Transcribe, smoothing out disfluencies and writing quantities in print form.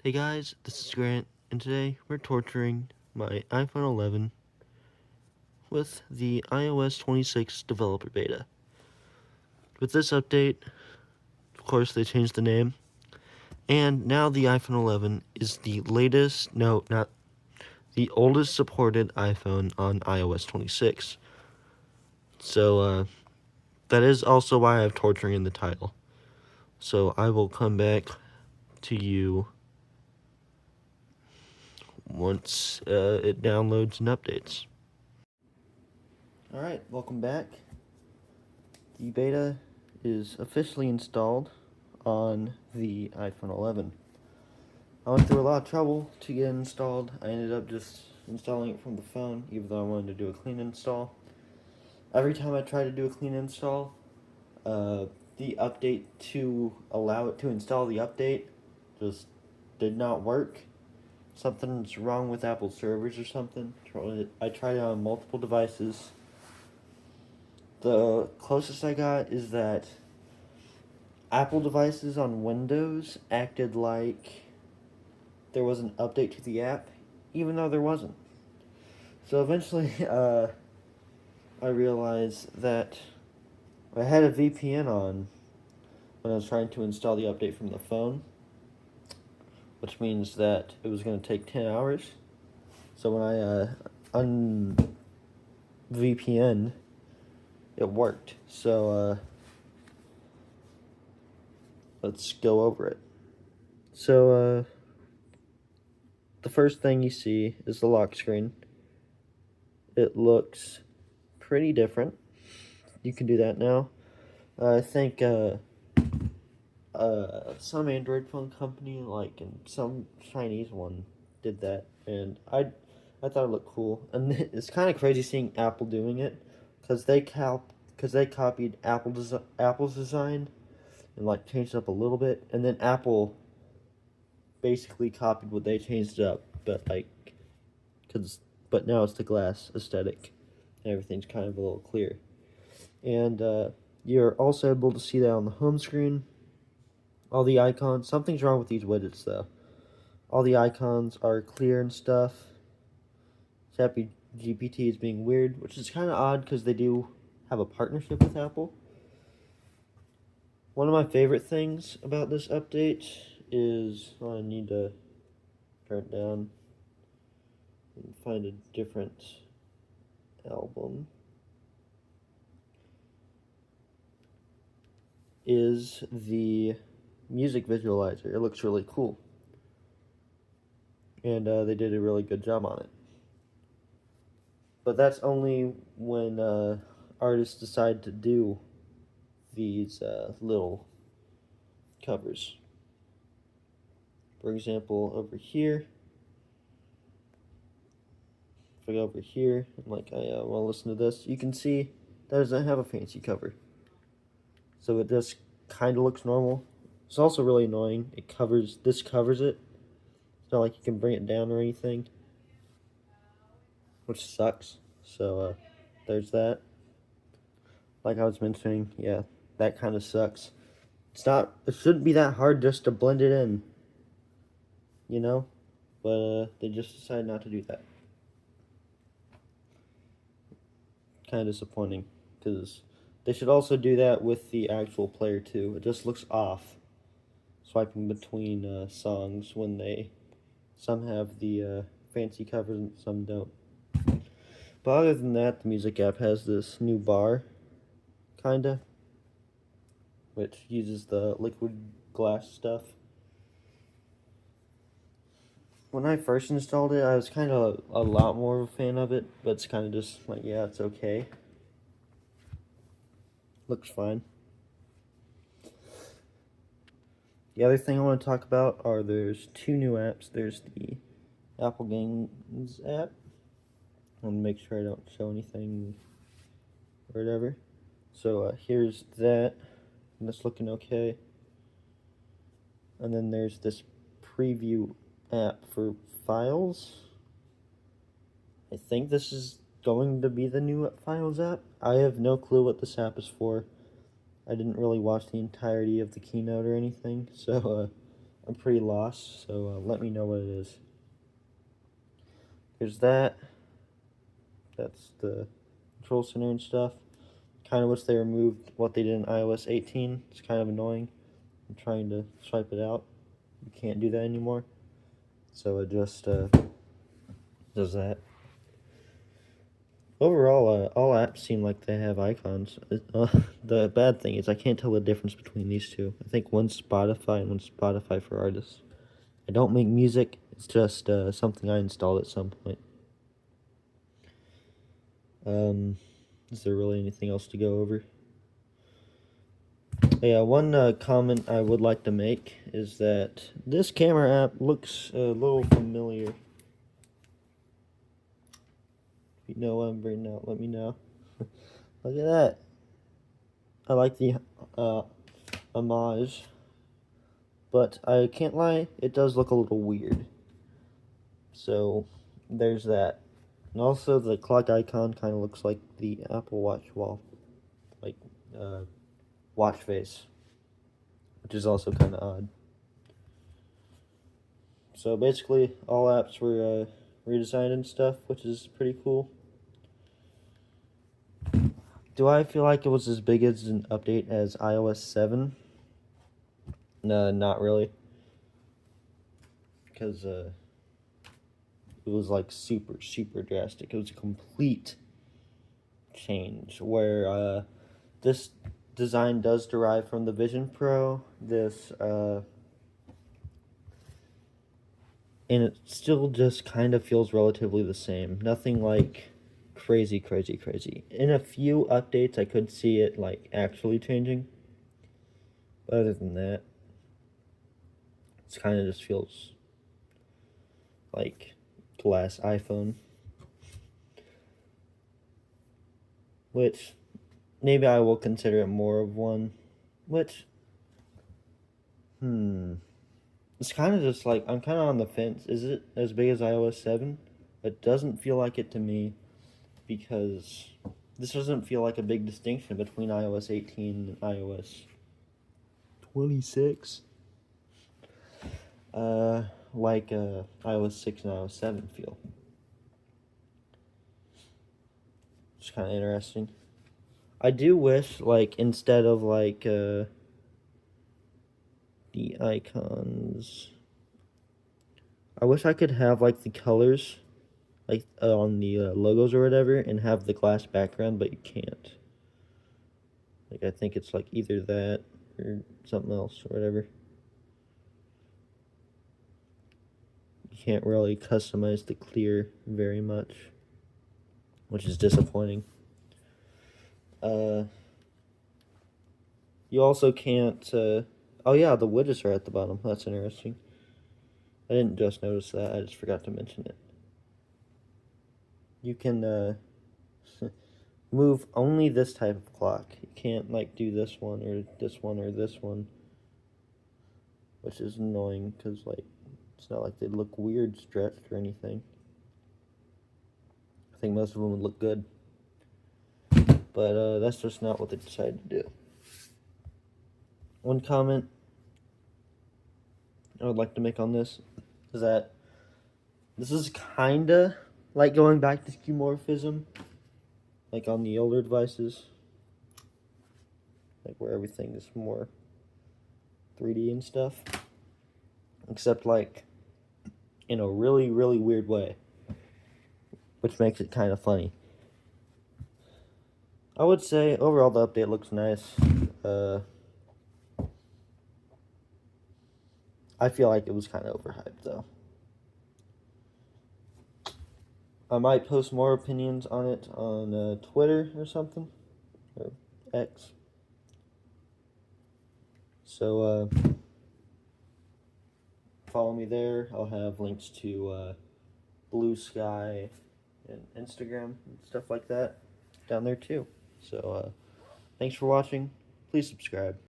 Hey guys, this is Grant, and today we're torturing my iPhone 11 with the iOS 26 developer beta. With this update, of course, they changed the name, and now the iPhone 11 is the latest, no, not the oldest supported iPhone on iOS 26. So, that is also why I have torturing in the title. So, I will come back to you once it downloads and updates. Alright, welcome back. The beta is officially installed on the iPhone 11. I went through a lot of trouble to get it installed. I ended up just installing it from the phone, even though I wanted to do a clean install. Every time I tried to do a clean install, the update to allow it to install the update just did not work. Something's wrong with Apple servers or something. I tried it on multiple devices. The closest I got is that Apple devices on Windows acted like there was an update to the app, even though there wasn't. So eventually, I realized that I had a VPN on when I was trying to install the update from the phone, which means that it was going to take 10 hours. So when I VPN, it worked. So let's go over it. So the first thing you see is the lock screen. It looks pretty different. You can do that now. I think some Android phone company, like and some Chinese one, did that, and I thought it looked cool. And it's kind of crazy seeing Apple doing it, because they copied Apple's design and like changed it up a little bit, and then Apple basically copied what they changed up, but but now it's the glass aesthetic, and everything's kind of a little clear. And you're also able to see that on the home screen. All the icons, something's wrong with these widgets though. All the icons are clear and stuff. Happy GPT is being weird, which is kind of odd because they do have a partnership with Apple. One of my favorite things about this update is, I need to turn it down and find a different album, is the music visualizer. It looks really cool, and they did a really good job on it. But that's only when artists decide to do these little covers. For example, over here, if I go over here, and like I want to listen to this, you can see that doesn't have a fancy cover. So it just kind of looks normal. It's also really annoying. This covers it. It's not like you can bring it down or anything, which sucks. So there's that. Like I was mentioning, yeah, that kind of sucks. It shouldn't be that hard just to blend it in, you know? But they just decided not to do that. Kind of disappointing, because they should also do that with the actual player too. It just looks off, swiping between songs when some have the fancy covers and some don't. But other than that, the music app has this new bar, kinda, which uses the liquid glass stuff. When I first installed it, I was kind of a lot more of a fan of it, but it's kind of just like, yeah, it's okay. Looks fine. The other thing I want to talk about there's two new apps. There's the Apple Games app. I want to make sure I don't show anything or whatever. So here's that. And that's looking okay. And then there's this preview app for files. I think this is going to be the new Files app. I have no clue what this app is for. I didn't really watch the entirety of the keynote or anything, so I'm pretty lost, so let me know what it is. There's that. That's the control center and stuff. Kind of wish they removed what they did in iOS 18. It's kind of annoying. I'm trying to swipe it out. You can't do that anymore. So it just does that. Overall, all apps seem like they have icons. The bad thing is I can't tell the difference between these two. I think one's Spotify and one's Spotify for artists. I don't make music. It's just something I installed at some point. Is there really anything else to go over? Yeah, one comment I would like to make is that this camera app looks a little familiar. If you know what I'm bringing out, let me know. Look at that. I like the homage, but I can't lie, it does look a little weird. So there's that. And also the clock icon kind of looks like the Apple Watch watch face, which is also kind of odd. So basically, all apps were redesigned and stuff, which is pretty cool. Do I feel like it was as big as an update as iOS 7? No, not really. Because it was like super, super drastic. It was a complete change where this design does derive from the Vision Pro. And it still just kind of feels relatively the same. Nothing like crazy. In a few updates, I could see it like actually changing. But other than that, it kind of just feels like glass iPhone. Which maybe I will consider it more of one. Which, it's kind of just like, I'm kind of on the fence. Is it as big as iOS 7? It doesn't feel like it to me, because this doesn't feel like a big distinction between iOS 18 and iOS 26. Like iOS 6 and iOS 7 feel. It's kind of interesting. I do wish, like, instead of, like, the icons, I wish I could have, like, the colors, like, on the logos or whatever, and have the glass background, but you can't. Like, I think it's, like, either that or something else or whatever. You can't really customize the clear very much, which is disappointing. You also can't, oh yeah, the widgets are at the bottom. That's interesting. I didn't just notice that, I just forgot to mention it. You can, move only this type of clock. You can't, like, do this one or this one or this one. Which is annoying, because, like, it's not like they look weird stretched or anything. I think most of them would look good. But, that's just not what they decided to do. One comment I would like to make on this is that this is kinda like going back to skeuomorphism, like on the older devices, like where everything is more 3D and stuff, except like in a really, really weird way, which makes it kind of funny. I would say overall the update looks nice. I feel like it was kind of overhyped though. I might post more opinions on it on Twitter or something, or X. So follow me there. I'll have links to Blue Sky and Instagram and stuff like that down there too. So thanks for watching. Please subscribe.